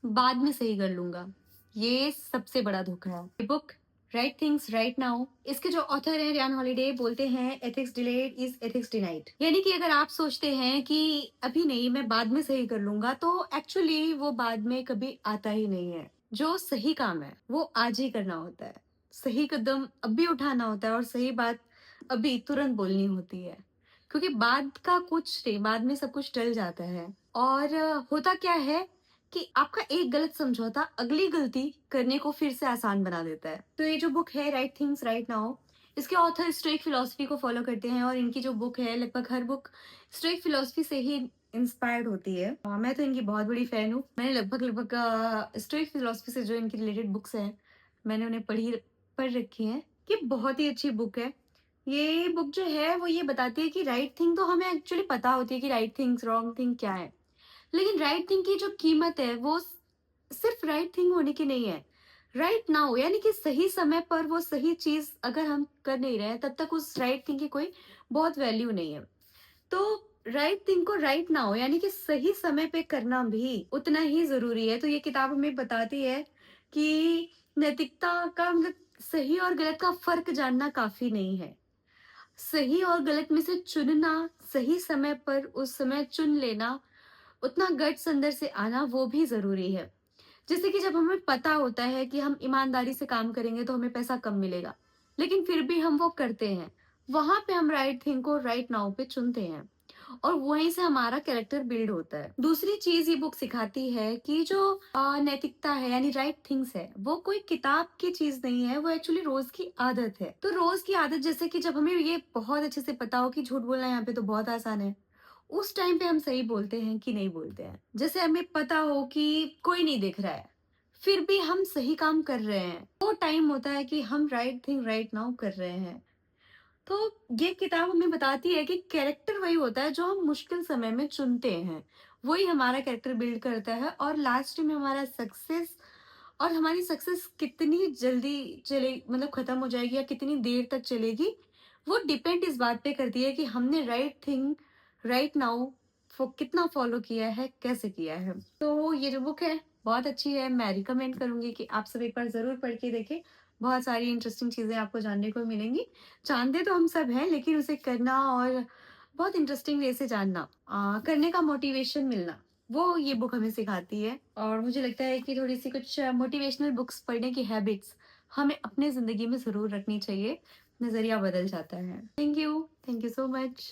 बाद में सही कर लूंगा। ये सबसे बड़ा धोखा है। Book right things right now, इसके जो ऑथर हैं रियान हॉलिडे, बोलते हैं ethics delayed is ethics denied. यानी कि अगर आप सोचते हैं कि अभी नहीं, मैं बाद में सही कर लूंगा, तो एक्चुअली वो बाद में कभी आता ही नहीं है। जो सही काम है वो आज ही करना होता है। सही कदम अभी उठाना होता है और सही बात अभी तुरंत बोलनी होती है। क्योंकि बाद का कुछ नहीं, बाद में सब कुछ टल जाता है। और होता क्या है कि आपका एक गलत समझौता अगली गलती करने को फिर से आसान बना देता है। तो ये जो बुक है राइट थिंग्स राइट नाउ, इसके ऑथर स्टोइक फिलॉसफी को फॉलो करते हैं और इनकी जो बुक है, लगभग हर बुक स्टोइक फिलॉसफी से ही इंस्पायर्ड होती है। मैं तो इनकी बहुत बड़ी फैन हूँ। मैंने लगभग स्टोइक फिलॉसफी से जो इनकी रिलेटेड बुक्स हैं, मैंने उन्हें पढ़ रखी हैं। ये बहुत ही अच्छी बुक है। ये बुक जो है वो ये बताती है कि राइट थिंग तो हमें एक्चुअली पता होती है कि राइट थिंग्स रॉन्ग थिंग क्या है, लेकिन राइट थिंग की जो कीमत है वो सिर्फ राइट थिंग होने की नहीं है, राइट नाउ, यानी कि सही समय पर वो सही चीज अगर हम कर नहीं रहे हैं, तब तक उस राइट थिंग की कोई बहुत वैल्यू नहीं है। तो राइट थिंग को राइट नाउ यानी कि सही समय पे करना भी उतना ही जरूरी है। तो ये किताब हमें बताती है कि नैतिकता का मतलब सही और गलत का फर्क जानना काफी नहीं है। सही और गलत में से चुनना, सही समय पर उस समय चुन लेना, उतना गट्स अंदर से आना वो भी ज़रूरी है। जैसे कि जब हमें पता होता है कि हम ईमानदारी से काम करेंगे तो हमें पैसा कम मिलेगा, लेकिन फिर भी हम वो करते हैं। वहाँ पे हम राइट थिंग को राइट नाउ पे चुनते हैं और वहीं से हमारा कैरेक्टर बिल्ड होता है। दूसरी चीज़ ये बुक सिखाती है कि जो नैतिकता है यानी राइट थिंग्स है, वो कोई किताब की चीज़ नहीं है, वो एक्चुअली रोज़ की आदत है। तो रोज़ की आदत, जैसे कि जब हमें ये बहुत अच्छे से पता हो कि झूठ बोलना यहाँ पे तो बहुत आसान है, उस टाइम पे हम सही बोलते हैं कि नहीं बोलते हैं। जैसे हमें पता हो कि कोई नहीं देख रहा है, फिर भी हम सही काम कर रहे हैं, वो टाइम होता है कि हम राइट थिंग राइट नाउ कर रहे हैं। तो ये किताब हमें बताती है कि कैरेक्टर वही होता है जो हम मुश्किल समय में चुनते हैं, वही हमारा कैरेक्टर बिल्ड करता है और लास्ट में हमारा सक्सेस, और हमारी सक्सेस कितनी जल्दी चले मतलब खत्म हो जाएगी या कितनी देर तक चलेगी, वो डिपेंड इस बात पे करती है कि हमने राइट थिंग राइट नाउ कितना फॉलो किया है, कैसे किया है। तो ये जो बुक है बहुत अच्छी है, मैं रिकमेंड करूंगी कि आप सब एक बार जरूर पढ़ के देखें। बहुत सारी इंटरेस्टिंग चीजें आपको जानने को मिलेंगी। जानते तो हम सब हैं, लेकिन उसे करना और बहुत इंटरेस्टिंग वे से जानना, करने का मोटिवेशन मिलना, वो ये बुक हमें सिखाती है। और मुझे लगता है कि थोड़ी सी कुछ मोटिवेशनल बुक्स पढ़ने की हैबिट्स हमें अपने जिंदगी में जरूर रखनी चाहिए। नजरिया बदल जाता है। Thank you so much.